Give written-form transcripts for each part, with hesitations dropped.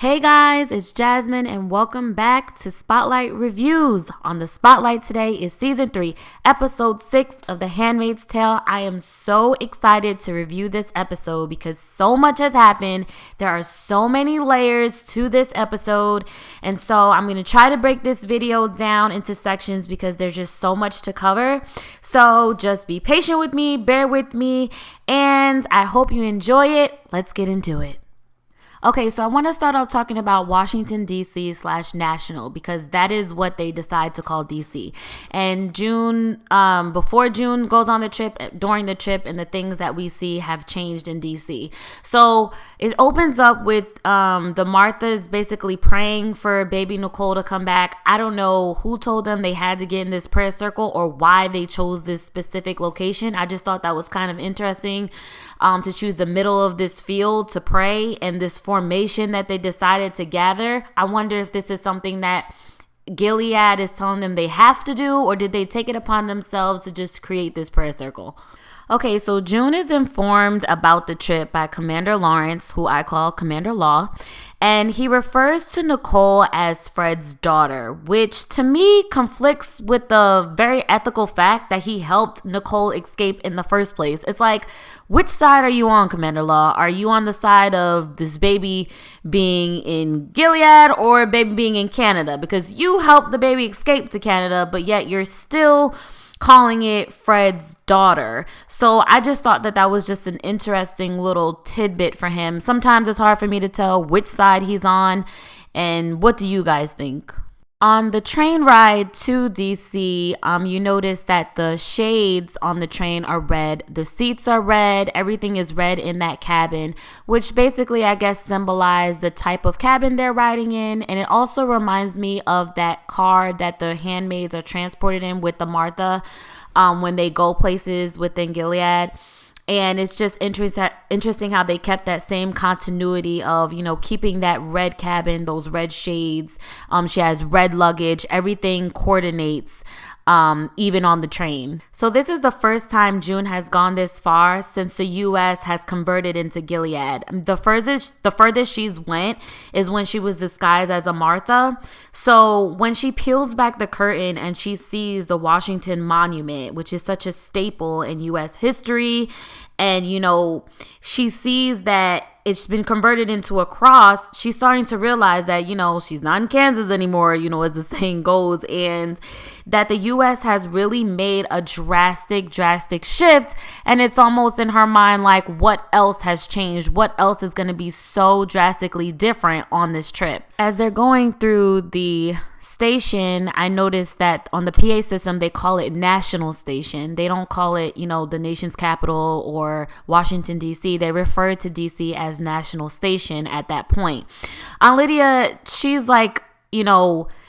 Hey guys, it's Jasmine and welcome back to Spotlight Reviews. On the Spotlight today is Season 3, Episode 6 of The Handmaid's Tale. I am so excited to review this episode because so much has happened. There are so many layers to this episode, and so I'm going to try to break this video down into sections because there's just so much to cover. So just be patient with me, bear with me, and I hope you enjoy it. Let's get into it. Okay, so I want to start off talking about Washington D.C. / National because that is what they decide to call D.C. And June, before June goes on the trip, during the trip, and the things that we see have changed in D.C. So it opens up with the Marthas basically praying for baby Nicole to come back. I don't know who told them they had to get in this prayer circle or why they chose this specific location. I just thought that was kind of interesting to choose the middle of this field to pray and this formation that they decided to gather. I wonder if this is something that Gilead is telling them they have to do, or did they take it upon themselves to just create this prayer circle? Okay, so June is informed about the trip by Commander Lawrence, who I call Commander Law, and he refers to Nicole as Fred's daughter, which to me conflicts with the very ethical fact that he helped Nicole escape in the first place. It's like, which side are you on, Commander Law? Are you on the side of this baby being in Gilead or a baby being in Canada? Because you helped the baby escape to Canada, but yet you're still calling it Fred's daughter. So I just thought that was just an interesting little tidbit for him. Sometimes it's hard for me to tell which side he's on. And what do you guys think? On the train ride to DC, you notice that the shades on the train are red. The seats are red. Everything is red in that cabin, which basically, I guess, symbolize the type of cabin they're riding in. And it also reminds me of that car that the handmaids are transported in with the Martha when they go places within Gilead. And it's just interesting how they kept that same continuity of, keeping that red cabin, those red shades. She has red luggage. Everything coordinates, even on the train. So this is the first time June has gone this far since the U.S. has converted into Gilead. The furthest she's went is when she was disguised as a Martha. So when she peels back the curtain and she sees the Washington Monument, which is such a staple in U.S. history, and, she sees that it's been converted into a cross, she's starting to realize that, she's not in Kansas anymore, as the saying goes, and that the U.S. has really made a drastic shift. And it's almost in her mind like, what else has changed? What else is going to be so drastically different on this trip? As they're going through the station, I noticed that on the PA system, they call it National Station. They don't call it, the nation's capital or Washington, D.C. They refer to D.C. as National Station at that point. Lydia, she's like,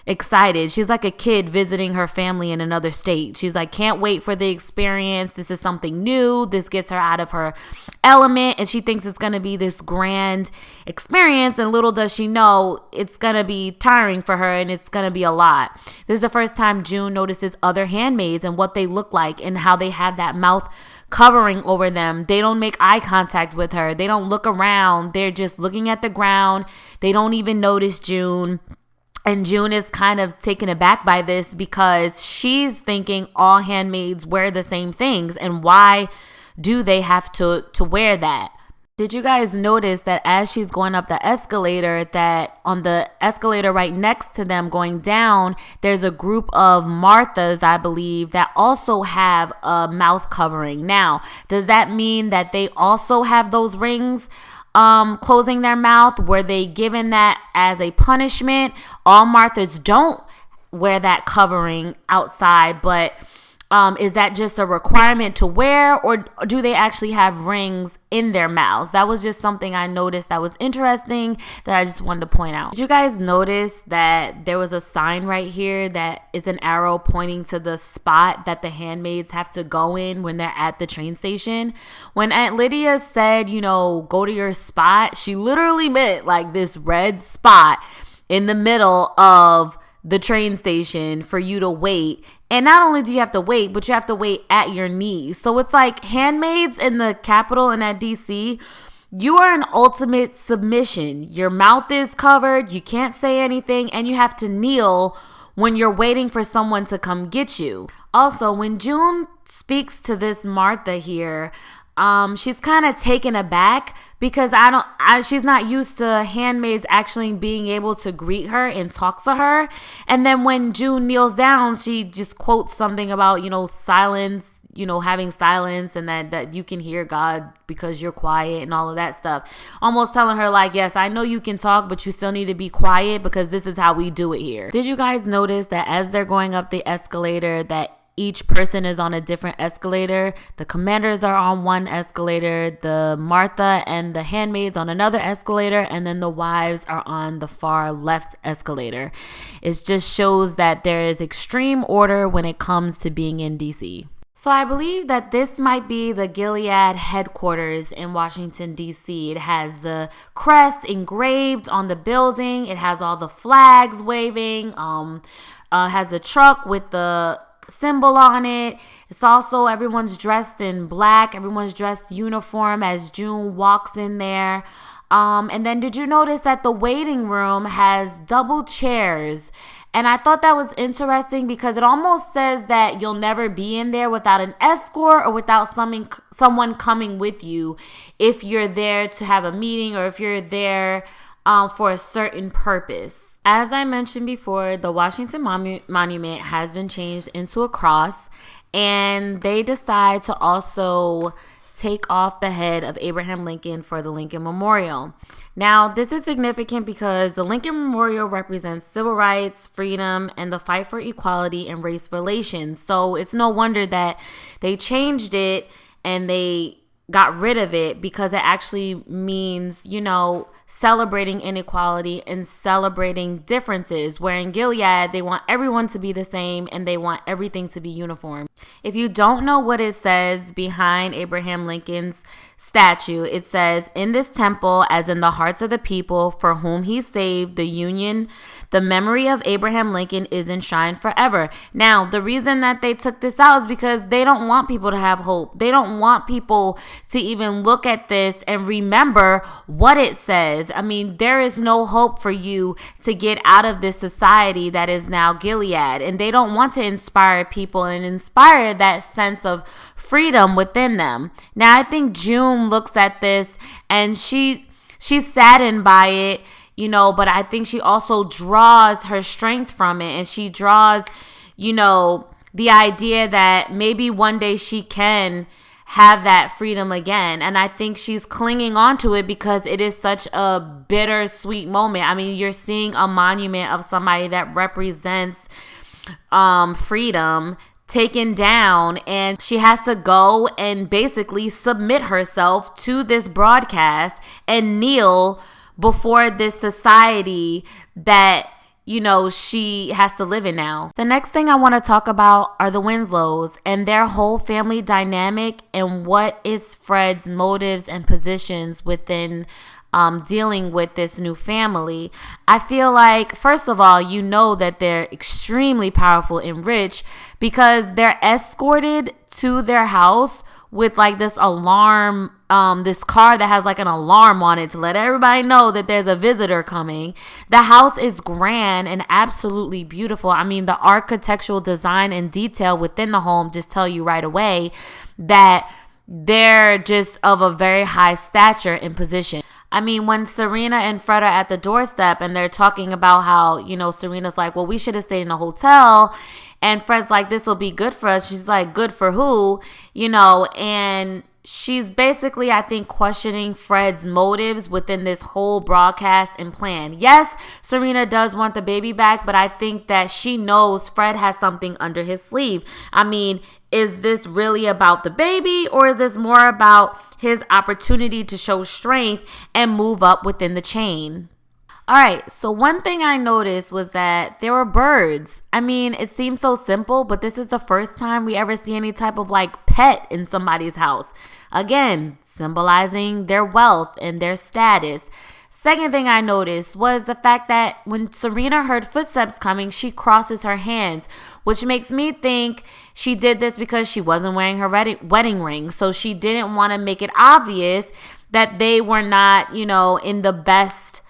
excited. She's like a kid visiting her family in another state. She's like, can't wait for the experience. This is something new. This gets her out of her element, and she thinks it's going to be this grand experience, and little does she know it's going to be tiring for her, and it's going to be a lot. This is the first time June notices other handmaids and what they look like and how they have that mouth covering over them. They don't make eye contact with her. They don't look around. They're just looking at the ground. They don't even notice June. And June is kind of taken aback by this because she's thinking all handmaids wear the same things. And why do they have to wear that? Did you guys notice that as she's going up the escalator, that on the escalator right next to them going down, there's a group of Marthas, I believe, that also have a mouth covering. Now, does that mean that they also have those rings closing their mouth? Were they given that as a punishment? All Marthas don't wear that covering outside, but is that just a requirement to wear, or do they actually have rings in their mouths? That was just something I noticed that was interesting that I just wanted to point out. Did you guys notice that there was a sign right here that is an arrow pointing to the spot that the handmaids have to go in when they're at the train station? When Aunt Lydia said, go to your spot, she literally meant like this red spot in the middle of the train station for you to wait. And not only do you have to wait, but you have to wait at your knees. So it's like handmaids in the Capitol and at DC, You are in ultimate submission. Your mouth is covered, you can't say anything, and you have to kneel when you're waiting for someone to come get you. Also, when June speaks to this Martha here, she's kind of taken aback because she's not used to handmaids actually being able to greet her and talk to her. And then when June kneels down, she just quotes something about, silence, having silence, and that you can hear God because you're quiet and all of that stuff. Almost telling her like, yes, I know you can talk, but you still need to be quiet because this is how we do it here. Did you guys notice that as they're going up the escalator, that each person is on a different escalator? The commanders are on one escalator, the Martha and the handmaids on another escalator, and then the wives are on the far left escalator. It just shows that there is extreme order when it comes to being in D.C. So I believe that this might be the Gilead headquarters in Washington, D.C. It has the crest engraved on the building. It has all the flags waving. Has the truck with the symbol on it. It's also, everyone's dressed in black. Everyone's dressed uniform as June walks in there. And then did you notice that the waiting room has double chairs? And I thought that was interesting because it almost says that you'll never be in there without an escort or without someone coming with you if you're there to have a meeting or if you're there for a certain purpose. As I mentioned before, the Washington Monument has been changed into a cross, and they decide to also take off the head of Abraham Lincoln for the Lincoln Memorial. Now, this is significant because the Lincoln Memorial represents civil rights, freedom, and the fight for equality and race relations. So it's no wonder that they changed it and they got rid of it, because it actually means, celebrating inequality and celebrating differences, where in Gilead, they want everyone to be the same and they want everything to be uniform. If you don't know what it says behind Abraham Lincoln's statue, it says, "In this temple, as in the hearts of the people for whom he saved the Union, the memory of Abraham Lincoln is enshrined forever." Now, the reason that they took this out is because they don't want people to have hope. They don't want people to even look at this and remember what it says. I mean, there is no hope for you to get out of this society that is now Gilead. And they don't want to inspire people and inspire that sense of freedom within them. Now, I think June looks at this and she's saddened by it, but I think she also draws her strength from it, and she draws, the idea that maybe one day she can have that freedom again. And I think she's clinging on to it because it is such a bittersweet moment. I mean, you're seeing a monument of somebody that represents freedom taken down, and she has to go and basically submit herself to this broadcast and kneel before this society that she has to live in now. The next thing I want to talk about are the Winslows and their whole family dynamic, and what is Fred's motives and positions within dealing with this new family. I feel like, first of all, that they're extremely powerful and rich because they're escorted to their house with like this alarm, this car that has like an alarm on it to let everybody know that there's a visitor coming. The house is grand and absolutely beautiful. I mean, the architectural design and detail within the home just tell you right away that they're just of a very high stature and position. I mean, when Serena and Fred are at the doorstep and they're talking about how, Serena's like, well, we should have stayed in a hotel. And Fred's like, this will be good for us. She's like, good for who? And she's basically, I think, questioning Fred's motives within this whole broadcast and plan. Yes, Serena does want the baby back, but I think that she knows Fred has something under his sleeve. I mean, is this really about the baby, or is this more about his opportunity to show strength and move up within the chain? All right, so one thing I noticed was that there were birds. I mean, it seems so simple, but this is the first time we ever see any type of like pet in somebody's house. Again, symbolizing their wealth and their status. Second thing I noticed was the fact that when Serena heard footsteps coming, she crosses her hands, which makes me think she did this because she wasn't wearing her wedding ring. So she didn't want to make it obvious that they were not, in the best,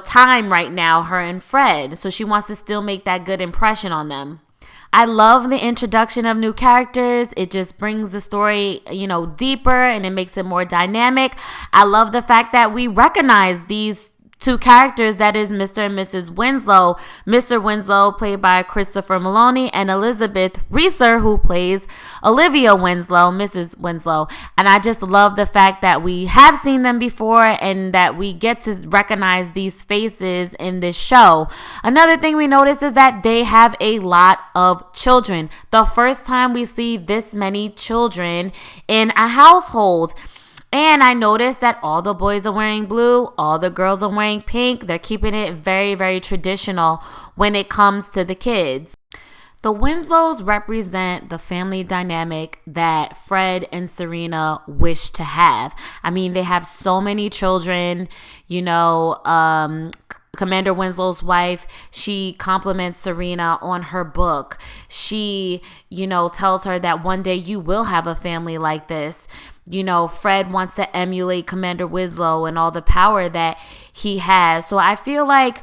time right now, her and Fred. So she wants to still make that good impression on them. I love the introduction of new characters. It just brings the story, deeper, and it makes it more dynamic. I love the fact that we recognize these two characters, that is Mr. and Mrs. Winslow. Mr. Winslow, played by Christopher Maloney, and Elizabeth Reeser, who plays Olivia Winslow, Mrs. Winslow. And I just love the fact that we have seen them before and that we get to recognize these faces in this show. Another thing we notice is that they have a lot of children. The first time we see this many children in a household. And I noticed that all the boys are wearing blue, all the girls are wearing pink. They're keeping it very, very traditional when it comes to the kids. The Winslows represent the family dynamic that Fred and Serena wish to have. I mean, they have so many children, Commander Winslow's wife, she compliments Serena on her book. She, tells her that one day you will have a family like this. Fred wants to emulate Commander Winslow and all the power that he has. So I feel like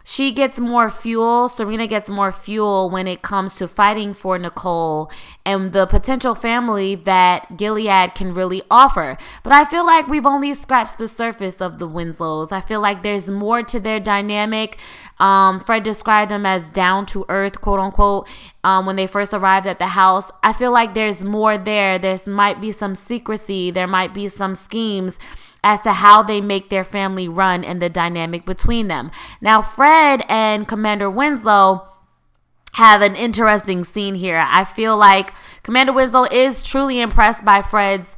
she gets more fuel. Serena gets more fuel when it comes to fighting for Nicole and the potential family that Gilead can really offer. But I feel like we've only scratched the surface of the Winslows. I feel like there's more to their dynamic. Fred described them as down to earth, quote unquote, when they first arrived at the house. I feel like there's more there. There might be some secrecy. There might be some schemes as to how they make their family run and the dynamic between them. Now, Fred and Commander Winslow have an interesting scene here. I feel like Commander Winslow is truly impressed by Fred's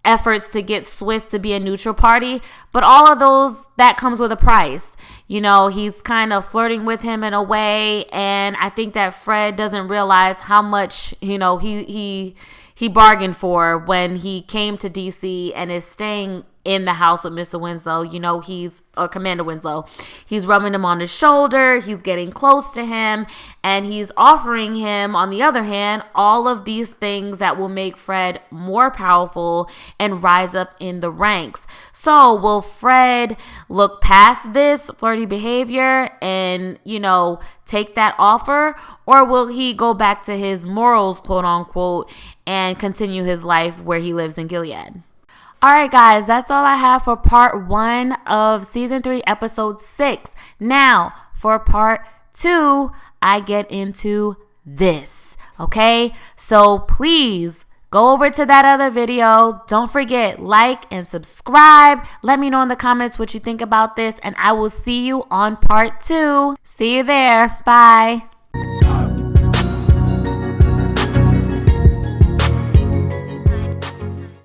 efforts to get Swiss to be a neutral party, but all of those, that comes with a price. He's kind of flirting with him in a way, and I think that Fred doesn't realize how much, he bargained for when he came to D.C. and is staying in the house with Mr. Winslow. Commander Winslow. He's rubbing him on his shoulder. He's getting close to him. And he's offering him, on the other hand, all of these things that will make Fred more powerful and rise up in the ranks. So will Fred look past this flirty behavior and, take that offer? Or will he go back to his morals, quote unquote, and continue his life where he lives in Gilead? All right, guys, that's all I have for part 1 of season 3, episode 6. Now, for part 2, I get into this, okay? So please go over to that other video. Don't forget, like and subscribe. Let me know in the comments what you think about this, and I will see you on part 2. See you there. Bye.